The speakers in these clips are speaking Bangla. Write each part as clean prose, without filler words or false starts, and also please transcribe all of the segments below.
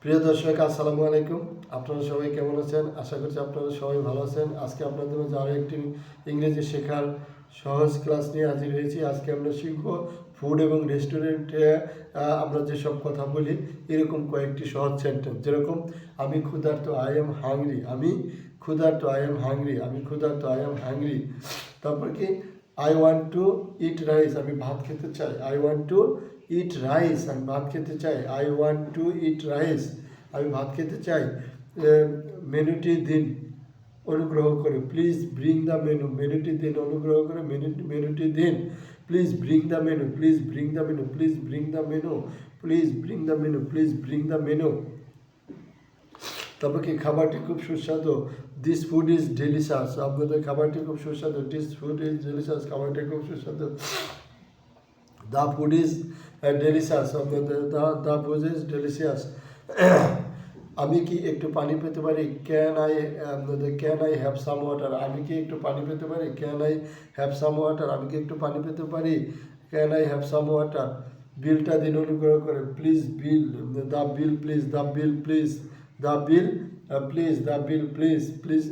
প্রিয় দর্শক, আসসালামু আলাইকুম। আপনারা সবাই কেমন আছেন? আশা করছি আপনারা সবাই ভালো আছেন। আজকে আপনাদের মাঝে আরও একটি ইংরেজি শেখার সহজ ক্লাস নিয়ে হাজির হয়েছি। আজকে আমরা শিখব ফুড এবং রেস্টুরেন্টে আমরা যেসব কথা বলি এরকম কয়েকটি সহজ সেন্টেন্স। যেরকম আমি ক্ষুধার্ত, আই এম হাংরি। আমি ক্ষুধার্ত, আই এম হাংরি। আমি ক্ষুধার্ত, আই এম হাংরি। তারপর কি I want to eat rice. আমি ভাত খেতে চাই। I want to eat rice. আমি ভাত খেতে চাই। I want to eat rice. আমি ভাত খেতে চাই। মেনুটি দিন অনুগ্রহ করে। Please bring the menu. মেনুটি দিন অনুগ্রহ করে। মেনুটি দিন। Please bring the menu. Please bring the menu. Please bring the menu. Please bring the menu. Please bring the menu. তবে কি খাবারটি খুব সুস্বাদু। This food is delicious. আপনাদের খাবারটি খুব সুস্বাদু। This food is delicious. খাবারটি খুব সুস্বাদু। The food is delicious. আপনাদের দ্য ফুড ইজ ডেলিশিয়াস। আমি কি একটু পানি পেতে পারি? Can I have some water. আমি কি একটু পানি পেতে পারি? Can I have some water. আমি কি একটু পানি পেতে পারি? Can I have some water. বিলটা দিন অনুগ্রহ করে। Please bill. The bill please. The bill please. The bill please. The bill please. Please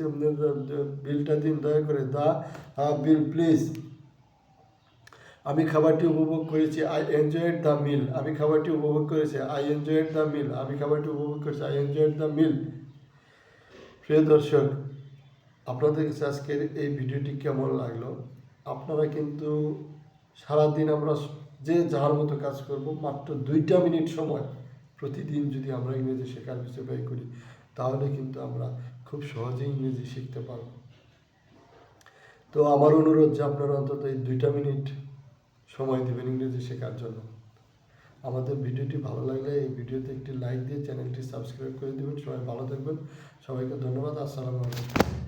বিলটা দিন দয়া করে। The bill please. আমি খাবারটি উপভোগ করেছি। আই এনজয়েড দ্য মিল। আমি খাবারটি উপভোগ করেছি। আই এনজয়েড দ্য মিল। আমি খাবারটি উপভোগ করেছি। আই এনজয়েড দ্য মিল। প্রিয় দর্শক, আপনাদের কাছে আজকের এই ভিডিওটি কেমন লাগলো? আপনারা কিন্তু সারাদিন আমরা যে যার মতো কাজ করব, মাত্র 2 মিনিট সময় প্রতিদিন যদি আমরা ইংরেজি শেখার পিছনে ব্যয় করি, তাহলে কিন্তু আমরা খুব সহজেই ইংরেজি শিখতে পারব। তো আমার অনুরোধ যে আপনারা অন্তত এই 2 মিনিট সময় দেবেন ইংরেজি শেখার জন্য। আমাদের ভিডিওটি ভালো লাগলে এই ভিডিওতে একটি লাইক দিয়ে চ্যানেলটি সাবস্ক্রাইব করে দেবেন। সবাই ভালো থাকবেন। সবাইকে ধন্যবাদ। আসসালামু আলাইকুম।